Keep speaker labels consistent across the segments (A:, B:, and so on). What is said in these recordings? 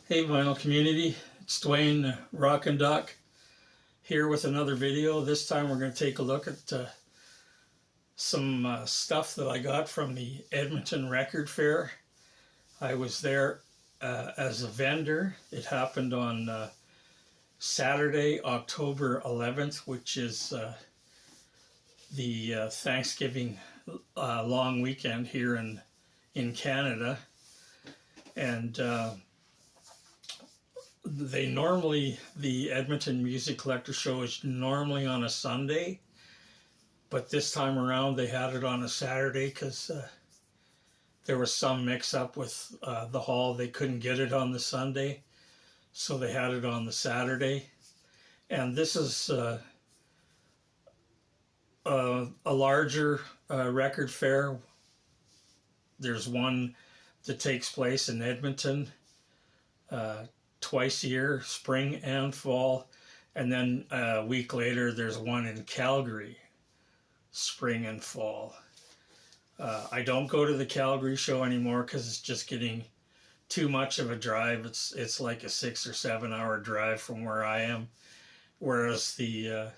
A: Hey vinyl community, it's Dwayne Rock and Duck here with another video. This time we're going to take a look at some stuff that I got from the Edmonton Record Fair. I was there as a vendor. It happened on Saturday, October 11th, which is the Thanksgiving long weekend here in Canada. And the Edmonton Music Collector Show is normally on a Sunday, but this time around they had it on a Saturday because there was some mix up with the hall. They couldn't get it on the Sunday, so they had it on the Saturday. And this is a larger record fair. There's one that takes place in Edmonton twice a year, spring and fall, and then a week later there's one in Calgary, spring and fall. I don't go to the Calgary show anymore because it's just getting too much of a drive. It's like a 6 or 7 hour drive from where I am, whereas the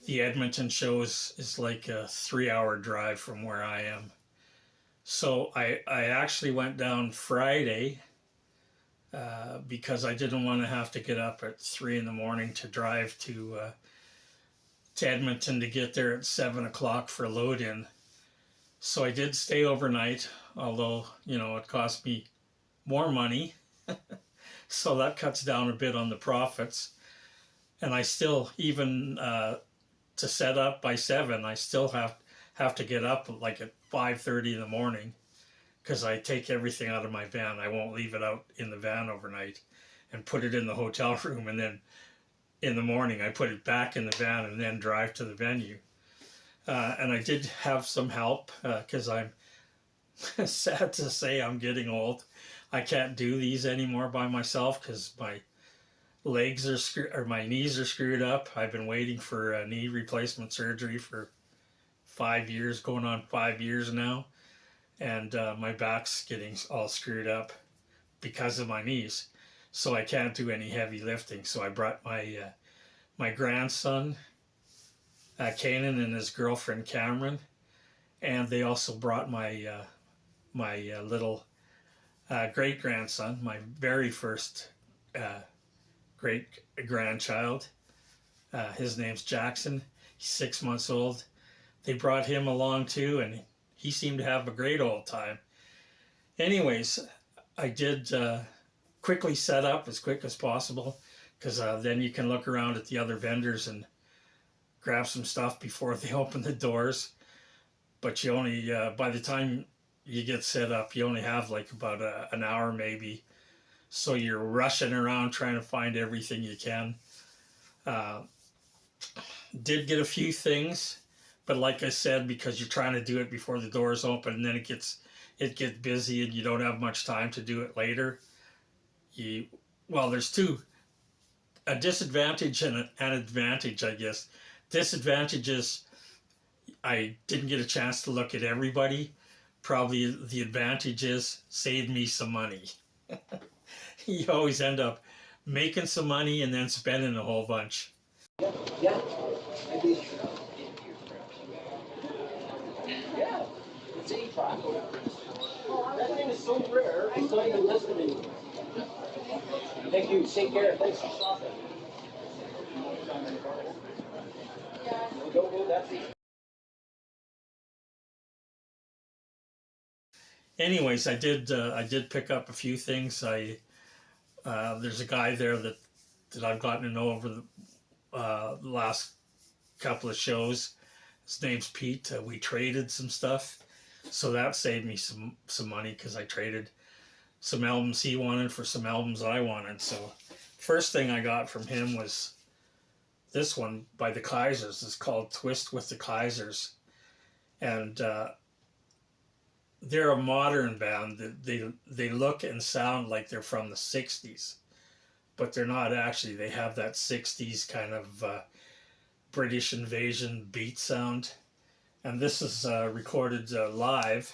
A: Edmonton show is like a 3 hour drive from where I am. So I actually went down Friday because I didn't want to have to get up at 3 in the morning to drive to Edmonton to get there at 7 o'clock for load-in. So I did stay overnight, although, you know, it cost me more money. So that cuts down a bit on the profits. And I still, even to set up by 7, I still have to get up like at 5:30 in the morning, because I take everything out of my van. I won't leave it out in the van overnight and put it in the hotel room, and then in the morning I put it back in the van and then drive to the venue. And I did have some help because I'm sad to say I'm getting old. I can't do these anymore by myself because my legs are my knees are screwed up. I've been waiting for a knee replacement surgery for 5 years, going on 5 years now. And my back's getting all screwed up because of my knees, so I can't do any heavy lifting. So I brought my grandson Kanan and his girlfriend Cameron, and they also brought my little great grandson, my very first great grandchild. His name's Jackson. He's 6 months old. They brought him along too, and he seemed to have a great old time. Anyways, I did quickly set up as quick as possible, because then you can look around at the other vendors and grab some stuff before they open the doors. But you only, by the time you get set up, you only have like about an hour maybe. So you're rushing around trying to find everything you can. Did get a few things. But like I said, because you're trying to do it before the doors open, and then it gets busy and you don't have much time to do it later. Well, there's a disadvantage and an advantage, I guess. Disadvantage is I didn't get a chance to look at everybody. Probably the advantage is saved me some money. You always end up making some money and then spending a whole bunch.
B: Yeah. That thing is so rare, it's not even listed anymore. Thank you. Take care. Thanks for shopping.
A: Anyways, I did pick up a few things. There's a guy there that I've gotten to know over the last couple of shows. His name's Pete. We traded some stuff, so that saved me some money, because I traded some albums he wanted for some albums I wanted. So first thing I got from him was this one by the Kaisers. It's called Twist with the Kaisers, and they're a modern band. They look and sound like they're from the 60s, but they're not actually. They have that 60s kind of British invasion beat sound. And this is recorded live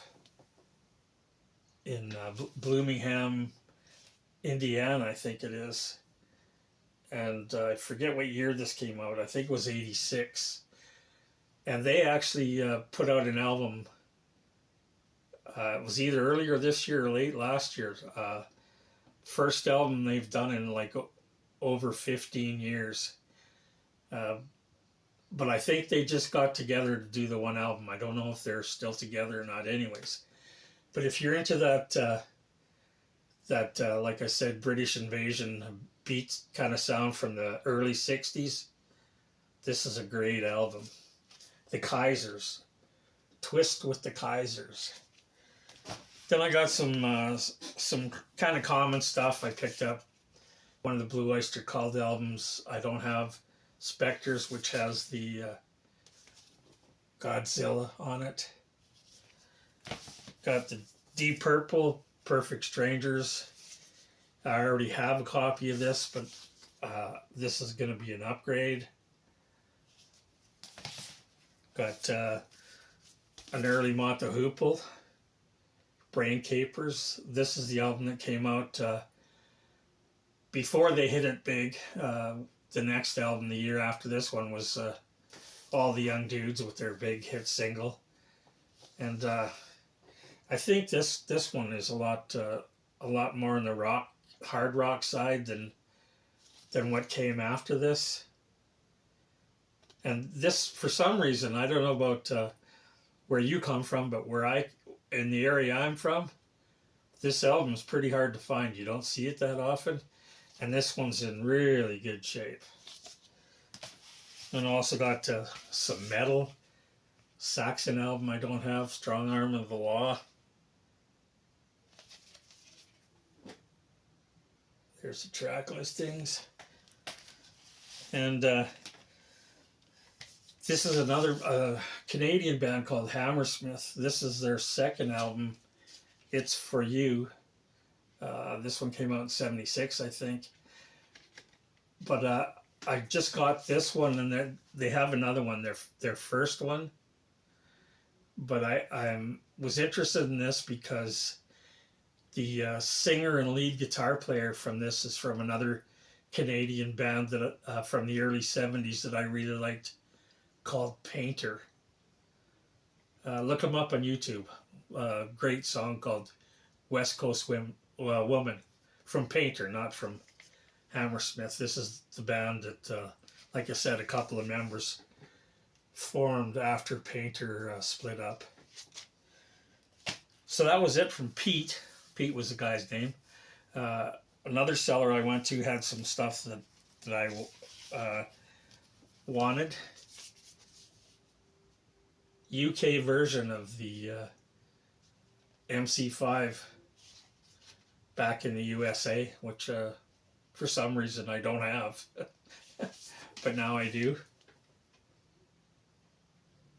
A: in Bloomington, Indiana, I think it is. And I forget what year this came out. I think it was 86. And they actually put out an album. It was either earlier this year or late last year. First album they've done in like over 15 years. Uh, but I think they just got together to do the one album. I don't know if they're still together or not, anyways. But if you're into that, like I said, British invasion beat kind of sound from the early 60s, this is a great album. The Kaisers. Twist with the Kaisers. Then I got some kind of common stuff. I picked up one of the Blue Oyster Cult albums. I don't have Spectres, which has the Godzilla on it. Got the Deep Purple, Perfect Strangers. I already have a copy of this, but this is going to be an upgrade. Got an early Mott the Hoople, Brain Capers. This is the album that came out before they hit it big. The next album, the year after this one, was All the Young Dudes with their big hit single. And I think this one is a lot more on the hard rock side than what came after this. And this, for some reason, I don't know about where you come from, but in the area I'm from, this album is pretty hard to find. You don't see it that often. And this one's in really good shape. And I also got some metal. Saxon album I don't have, Strong Arm of the Law. There's the track listings. And this is another Canadian band called Hammersmith. This is their second album, It's For You. This one came out in 76, I think. But I just got this one, and they have another one, their first one. But I was interested in this because the singer and lead guitar player from this is from another Canadian band that from the early 70s that I really liked, called Painter. Look them up on YouTube. Great song called West Coast Woman, from Painter, not from Hammersmith. This is the band that, like I said, a couple of members formed after Painter split up. So that was it from Pete. Pete was the guy's name. Another seller I went to had some stuff that I wanted. UK version of the MC5 back in the USA, which for some reason I don't have, but now I do.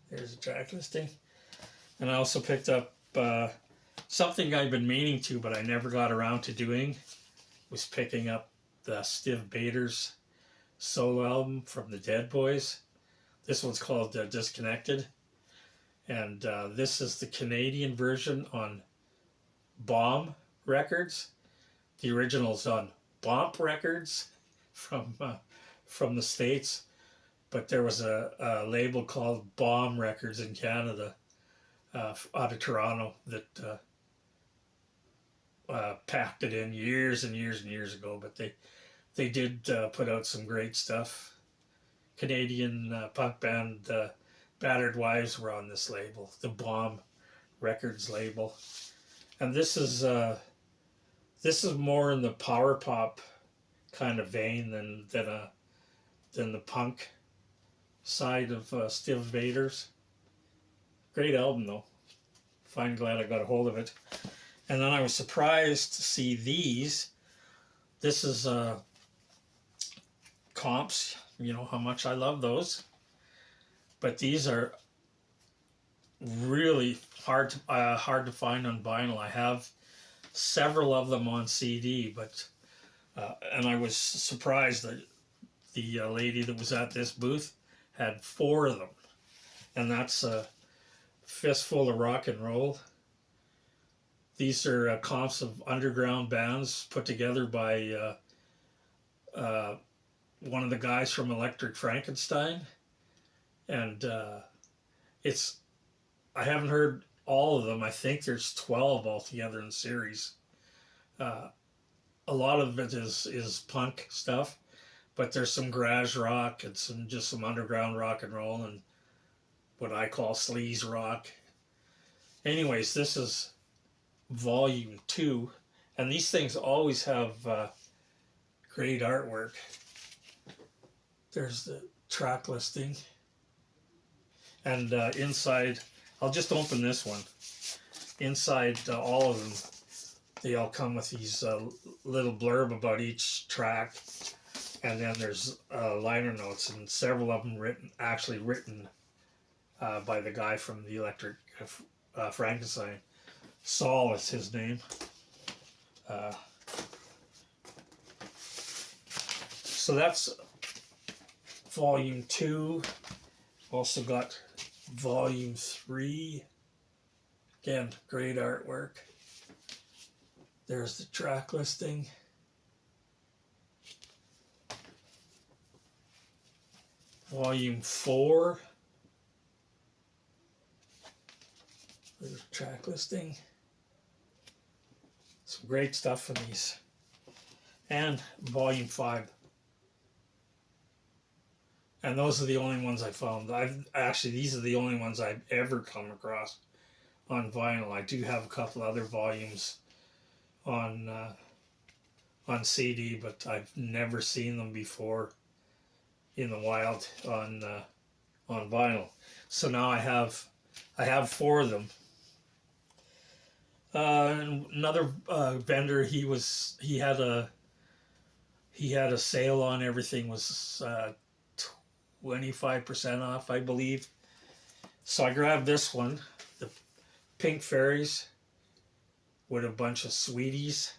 A: There's a track listing. And I also picked up something I've been meaning to, but I never got around to doing, was picking up the Stiv Bators solo album from the Dead Boys. This one's called Disconnected. And this is the Canadian version on Bomb Records. The original's on Bomp Records from the States. But there was a label called Bomb Records in Canada, out of Toronto, that packed it in years and years and years ago. But they did put out some great stuff. Canadian punk band Battered Wives were on this label, the Bomb Records label. And this is more in the power pop kind of vein than the punk side of Stiv Bators. Great album though. Fine, glad I got a hold of it. And then I was surprised to see these. This is Comps. You know how much I love those. But these are really hard to find on vinyl. I have several of them on CD, but and I was surprised that the lady that was at this booth had 4 of them, and that's a fistful of rock and roll. These are comps of underground bands put together by one of the guys from Electric Frankenstein, and it's I haven't heard all of them. I think there's 12 altogether in the series. Uh, a lot of it is punk stuff, but there's some garage rock and some underground rock and roll and what I call sleaze rock. Anyways, this is volume 2, and these things always have great artwork. There's the track listing, and inside, I'll just open this one. Inside all of them, they all come with these little blurb about each track, and then there's liner notes, and several of them actually written by the guy from the Electric Frankenstein. Saul is his name. So that's volume 2. Also got volume 3. Again, great artwork. There's the track listing. Volume 4. There's the track listing. Some great stuff in these. And volume 5. And those are the only ones I found. These are the only ones I've ever come across on vinyl. I do have a couple other volumes on CD, but I've never seen them before in the wild on vinyl. So now I have 4 of them. Another vendor, he had a sale on everything, was 25% off, I believe. So I grabbed this one, the Pink Fairies, with a bunch of sweeties.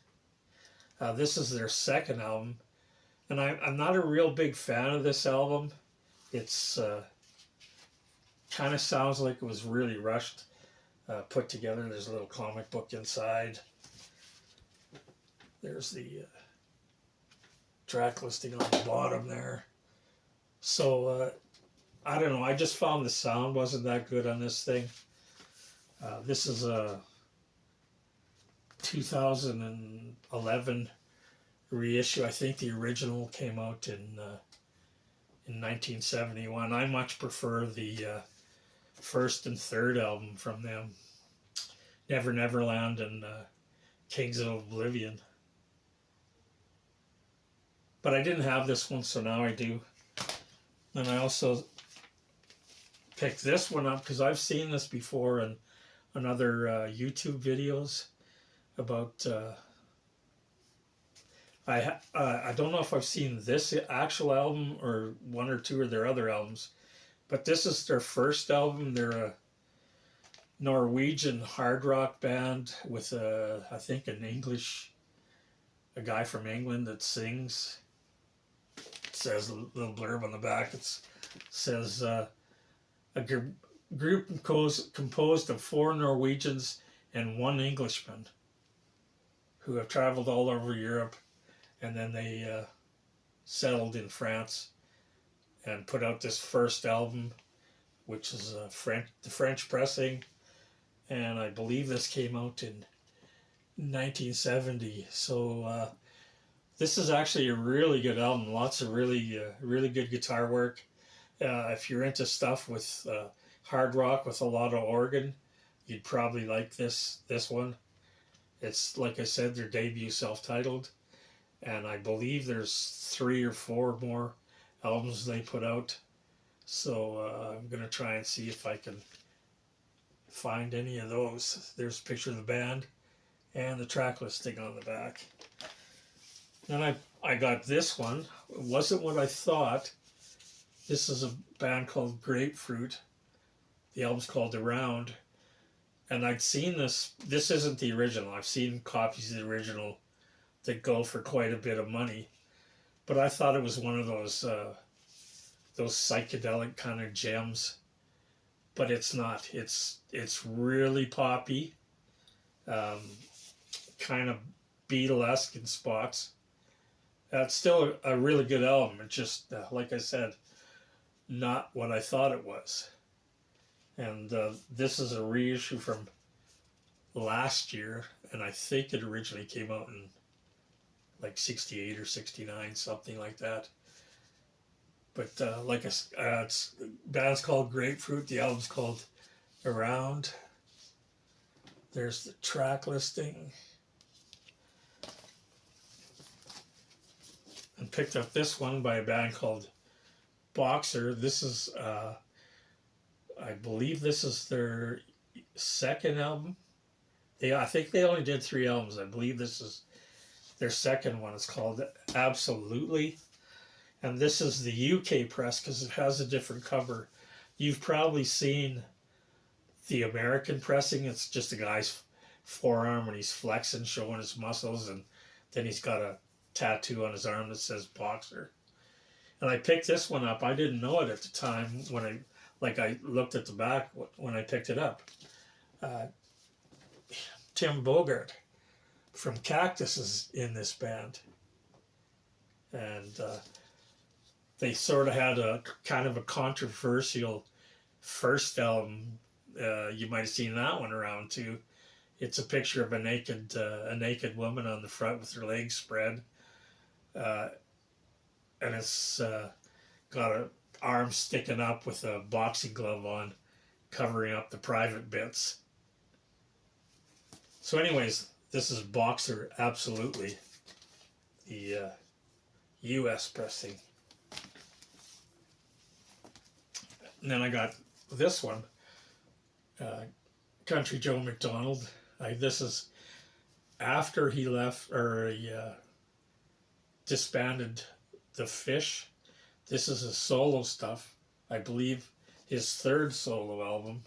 A: This is their second album, and I'm not a real big fan of this album. It's kind of sounds like it was really rushed, put together. There's a little comic book inside. There's the track listing on the bottom there. So, I don't know, I just found the sound wasn't that good on this thing. This is a 2011 reissue. I think the original came out in 1971. I much prefer the first and third album from them, Never Neverland and Kings of Oblivion. But I didn't have this one, so now I do. And I also picked this one up because I've seen this before in other YouTube videos about. I don't know if I've seen this actual album or one or two of their other albums, but this is their first album. They're a Norwegian hard rock band with I think a guy from England that sings. It says a little blurb on the back. It says a group composed of 4 Norwegians and 1 Englishman who have traveled all over Europe, and then they settled in France and put out this first album, which is the French pressing, and I believe this came out in 1970. So this is actually a really good album. Lots of really good guitar work. If you're into stuff with hard rock with a lot of organ, you'd probably like this one. It's, like I said, their debut self-titled, and I believe there's 3 or 4 more albums they put out. So I'm gonna try and see if I can find any of those. There's a picture of the band and the track listing on the back. Then I got this one. It wasn't what I thought. This is a band called Grapefruit. The album's called Around. And I'd seen this. This isn't the original. I've seen copies of the original that go for quite a bit of money. But I thought it was one of those psychedelic kind of gems. But it's not. It's really poppy. kind of Beatlesque in spots. It's still a really good album. It's just, like I said, not what I thought it was. And this is a reissue from last year, and I think it originally came out in like 68 or 69, something like that. But it's band's called Grapefruit. The album's called Around. There's the track listing. And picked up this one by a band called Boxer. This is, I believe this is their second album. I think they only did 3 albums. I believe this is their second one. It's called Absolutely. And this is the UK press because it has a different cover. You've probably seen the American pressing. It's just a guy's forearm and he's flexing, showing his muscles, and then he's got a tattoo on his arm that says Boxer. And I picked this one up. I didn't know it at the time when I looked at the back when I picked it up. Tim Bogart from Cactus is in this band. And they sort of had a kind of a controversial first album. You might have seen that one around too. It's a picture of a naked woman on the front with her legs spread, and it's got an arm sticking up with a boxing glove on, covering up the private bits. So, anyways, this is Boxer Absolutely, the U.S. pressing. And then I got this one, Country Joe McDonald. This is after he left, or he disbanded the Fish. This is his solo stuff. I believe his third solo album.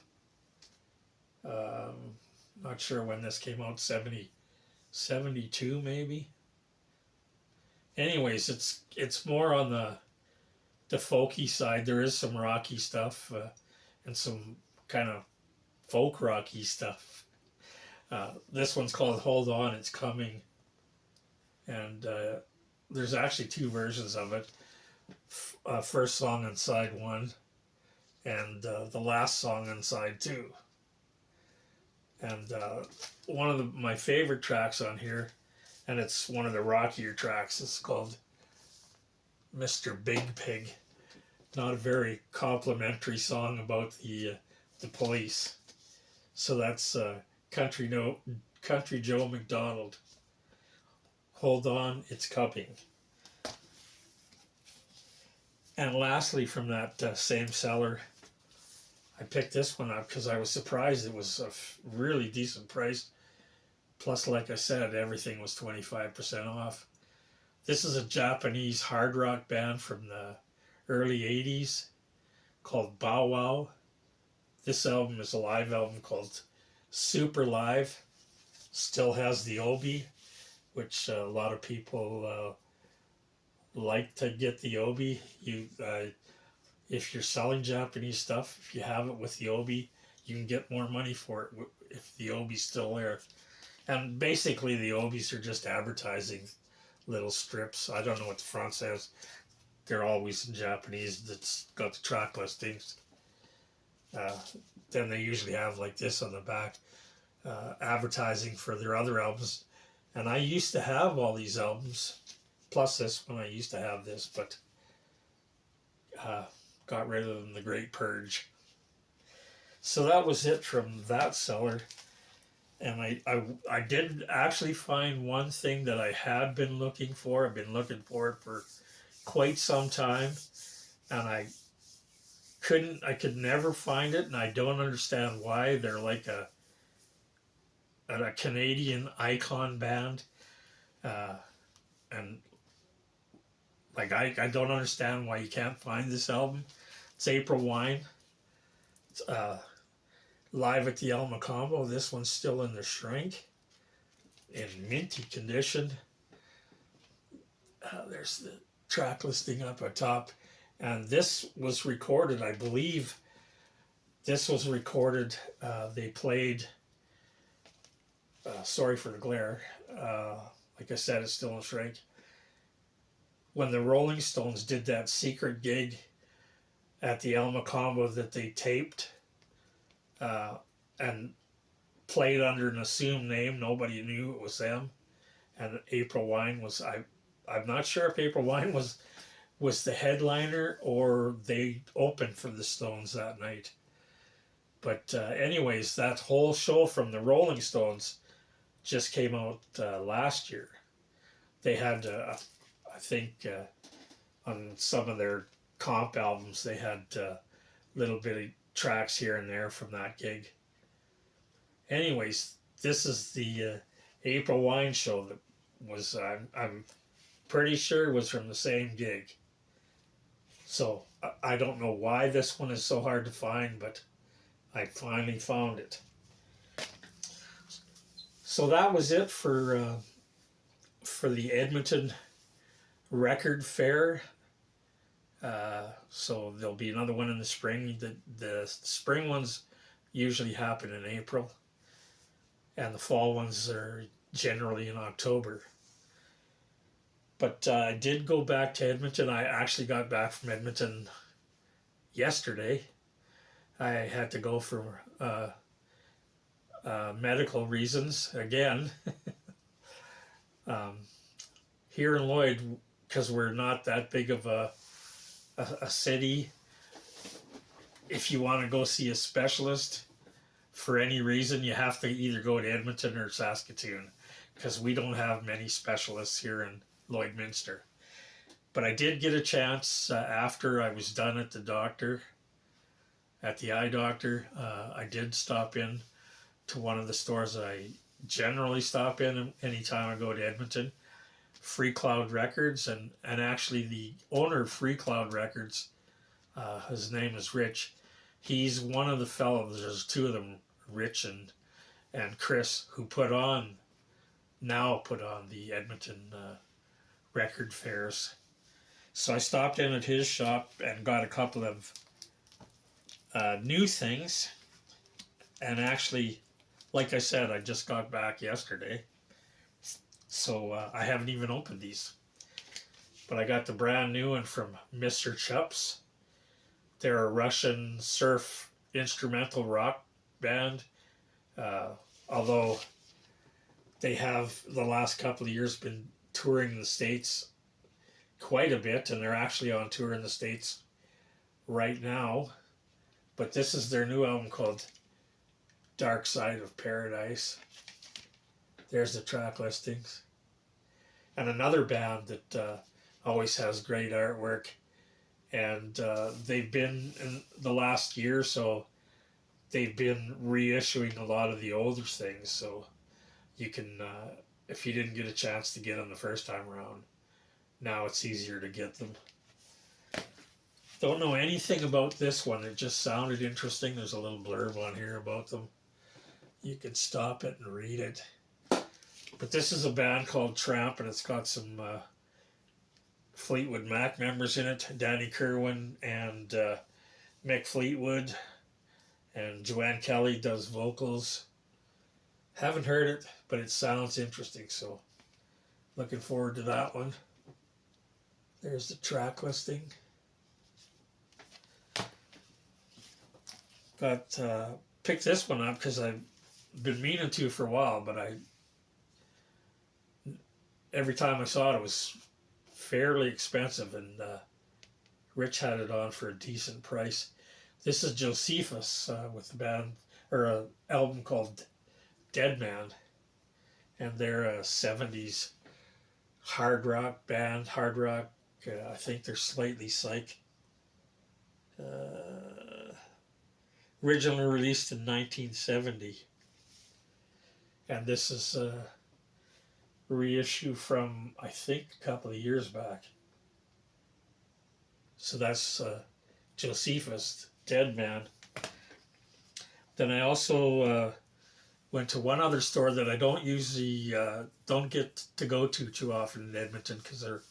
A: Not sure when this came out, 72 maybe. Anyways, it's more on the folky side. There is some rocky stuff and some kind of folk rocky stuff. This one's called Hold On, It's Coming. And there's actually 2 versions of it. First song on side 1 and the last song on side 2. And one of my favorite tracks on here, and it's one of the rockier tracks, it's called Mr. Big Pig. Not a very complimentary song about the police. So that's Country Joe McDonald. Hold On, It's Coming. And lastly, from that same seller, I picked this one up because I was surprised it was a really decent price. Plus, like I said, everything was 25% off. This is a Japanese hard rock band from the early 80s called Bow Wow. This album is a live album called Super Live. Still has the obi, which a lot of people like to get the obi. If you're selling Japanese stuff, if you have it with the obi, you can get more money for it if the obi's still there. And basically the obis are just advertising little strips. I don't know what the front says. They're always in Japanese. That's got the track listings. Then they usually have like this on the back, advertising for their other albums. And I used to have all these albums, plus this one. I used to have this, but got rid of them, the Great Purge. So that was it from that seller. And I did actually find one thing that I had been looking for. I've been looking for it for quite some time, and I could never find it, and I don't understand why. They're like a Canadian icon band, and like I don't understand why you can't find this album. It's April Wine. It's live at the El Macombo. This one's still in the shrink, in minty condition. There's the track listing up at top, and this was recorded, I believe this was recorded, they played, sorry for the glare, like I said, it's still in shrink. When the Rolling Stones did that secret gig at the Alma Combo that they taped and played under an assumed name, nobody knew it was them. And April Wine was, I'm not sure if April Wine was the headliner or they opened for the Stones that night. But anyways, that whole show from the Rolling Stones just came out last year. They had, I think, on some of their comp albums, they had little bitty tracks here and there from that gig. Anyways, this is the April Wine show that was, I'm pretty sure was from the same gig. So I don't know why this one is so hard to find, but I finally found it. So that was it for the Edmonton Record Fair. So there'll be another one in the spring. The spring ones usually happen in April, and the fall ones are generally in October. But I did go back to Edmonton. I actually got back from Edmonton yesterday. I had to go for medical reasons again. Here in Lloyd, because we're not that big of a city, if you want to go see a specialist for any reason, you have to either go to Edmonton or Saskatoon, because we don't have many specialists here in Lloydminster. But I did get a chance after I was done at the doctor, at the eye doctor. I did stop in to one of the stores I generally stop in anytime I go to Edmonton, Freecloud Records, and actually the owner of Freecloud Records, his name is Rich. He's one of the fellows, there's two of them, Rich and Chris, who put on the Edmonton record fairs. So I stopped in at his shop and got a couple of new things. And actually, like I said, I just got back yesterday. So I haven't even opened these. But I got the brand new one from Mr. Chups. They're a Russian surf instrumental rock band. Although they have the last couple of years been touring the States quite a bit, and they're actually on tour in the States right now. But this is their new album called Dark Side of Paradise. There's the track listings. And another band that always has great artwork, and they've been, in the last year or so, they've been reissuing a lot of the older things, so you can, if you didn't get a chance to get them the first time around, now it's easier to get them. Don't know anything about this one, it just sounded interesting. There's a little blurb on here about them. You can stop it and read it. But this is a band called Tramp, and it's got some Fleetwood Mac members in it. Danny Kerwin and Mick Fleetwood, and Joanne Kelly does vocals. Haven't heard it, but it sounds interesting, so looking forward to that one. There's the track listing. Picked this one up because I've been meaning to for a while, but every time I saw it, it was fairly expensive, and Rich had it on for a decent price. This is Josephus with the band, or an album called Dead Man, and they're a 70s hard rock band. Hard rock, I think they're slightly psych. Originally released in 1970, and this is a reissue from, I think, a couple of years back. So that's Josephus, Dead Man. Then I also went to one other store that I don't usually don't get to go to too often in Edmonton, because they're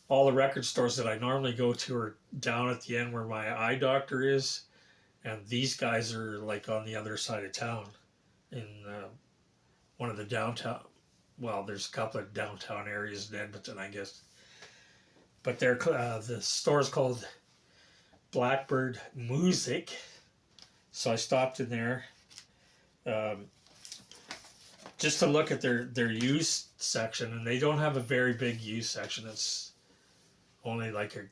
A: all the record stores that I normally go to are down at the end where my eye doctor is, and these guys are like on the other side of town in one of the downtown well, there's a couple of downtown areas in Edmonton, I guess. But they're the store's called Blackbyrd Myoosik. So I stopped in there just to look at their used section, and they don't have a very big used section. It's only like a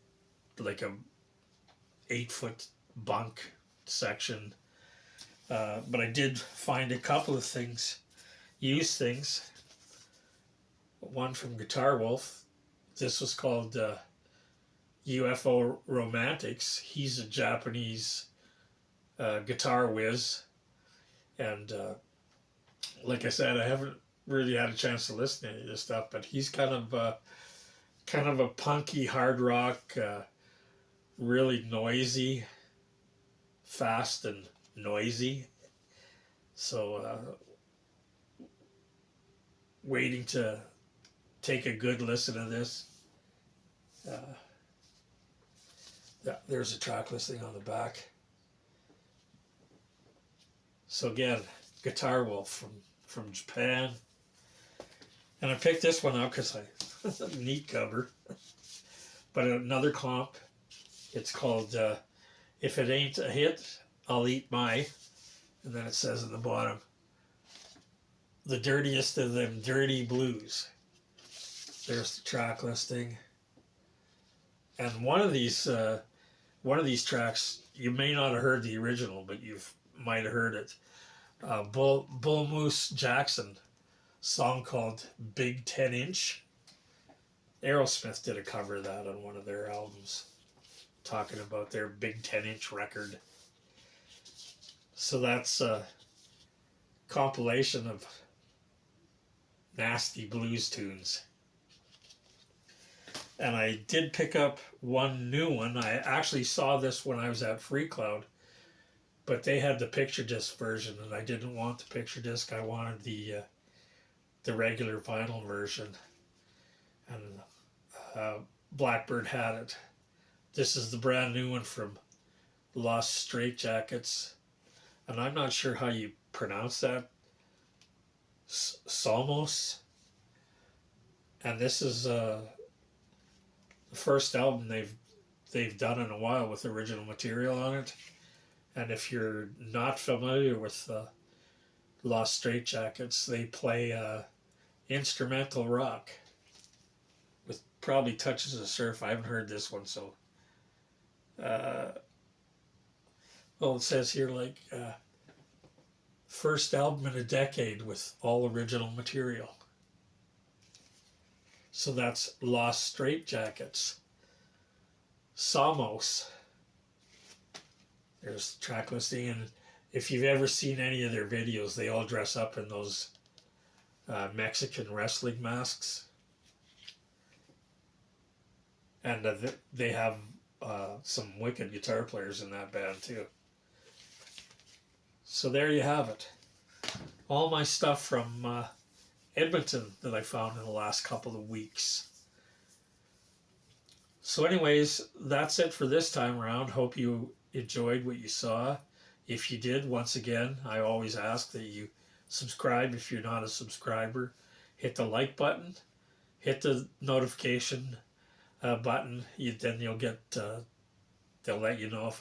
A: 8-foot bunk section. But I did find a couple of things, used things. One from Guitar Wolf. This was called UFO Romantics. He's a Japanese guitar whiz, and like I said, I haven't really had a chance to listen to any of this stuff, but he's kind of a punky hard rock, really noisy, fast and noisy. So waiting to take a good listen to this. There's a track listing on the back. So again, Guitar Wolf from Japan. And I picked this one up because it's a neat cover. But another comp, it's called If It Ain't a Hit, I'll Eat My. And then it says at the bottom, the dirtiest of them dirty blues. There's the track listing. And one of these tracks, you may not have heard the original, but you might have heard it. Bull Moose Jackson song called Big 10 Inch. Aerosmith did a cover of that on one of their albums, talking about their Big 10 Inch record. So that's a compilation of nasty blues tunes. And I did pick up one new one. I actually saw this when I was at Freecloud, but they had the picture disc version, and I didn't want the picture disc. I wanted the regular vinyl version, and Blackbyrd had it. This is the brand new one from Lost Straitjackets, and I'm not sure how you pronounce that. Salmos. And this is the first album they've done in a while with original material on it. And if you're not familiar with Lost Straitjackets, they play instrumental rock with probably touches of surf. I haven't heard this one, so well, it says here like first album in a decade with all original material. So that's Lost Straitjackets. Samos. There's the track listing, and if you've ever seen any of their videos, they all dress up in those Mexican wrestling masks. And they have some wicked guitar players in that band too. So there you have it. All my stuff from Edmonton that I found in the last couple of weeks. So anyways, that's it for this time around. Hope you enjoyed what you saw. If you did, once again, I always ask that you subscribe if you're not a subscriber. Hit the like button. Hit the notification button. Then you'll get, they'll let you know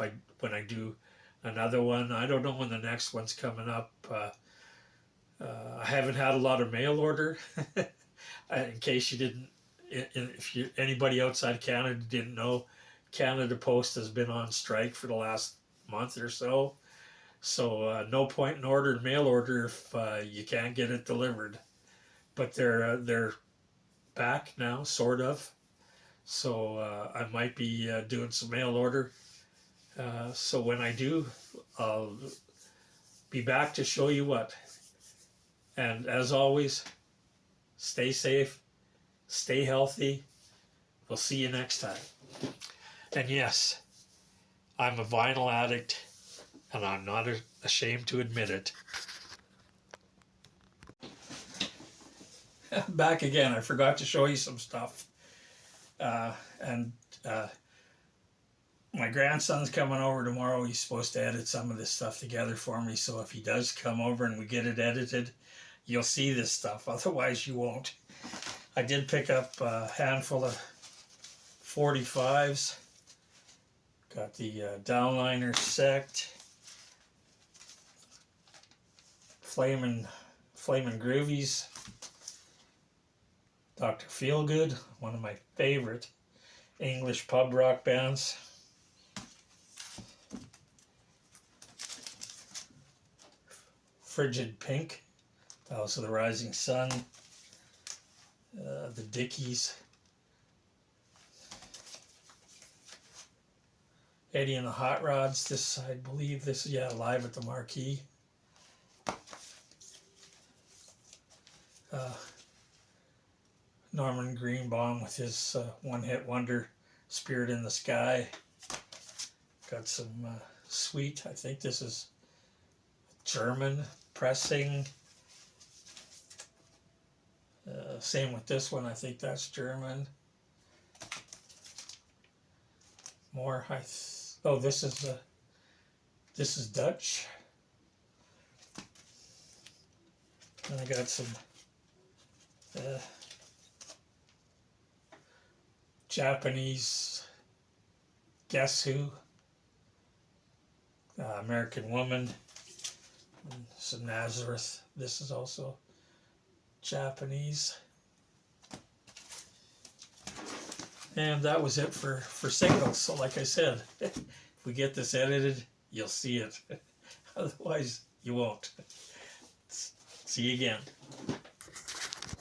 A: when I do another one. I don't know when the next one's coming up. I haven't had a lot of mail order. In case you didn't, if anybody outside Canada didn't know, Canada Post has been on strike for the last month or so. So no point in ordering mail order if you can't get it delivered. But they're back now, sort of. So I might be doing some mail order. So when I do, I'll be back to show you what. And as always, stay safe, stay healthy. We'll see you next time. And yes, I'm a vinyl addict, and I'm not ashamed to admit it. Back again, I forgot to show you some stuff. My grandson's coming over tomorrow. He's supposed to edit some of this stuff together for me, so if he does come over and we get it edited, you'll see this stuff. Otherwise, you won't. I did pick up a handful of 45s. Got the downliner sect. Flamin' Groovies. Dr. Feelgood, one of my favorite English pub rock bands. Frigid Pink, House of the Rising Sun. The Dickies. Eddie and the Hot Rods. This, I believe, this is, yeah, Live at the Marquee. Norman Greenbaum with his one-hit wonder, Spirit in the Sky. Got some Sweet, I think this is German pressing. Same with this one, I think that's German. More, oh, this is Dutch. And I got some Japanese Guess Who, American Woman, and some Nazareth. This is also Japanese. And that was it for singles. So like I said, if we get this edited, you'll see it. Otherwise, you won't. See you again.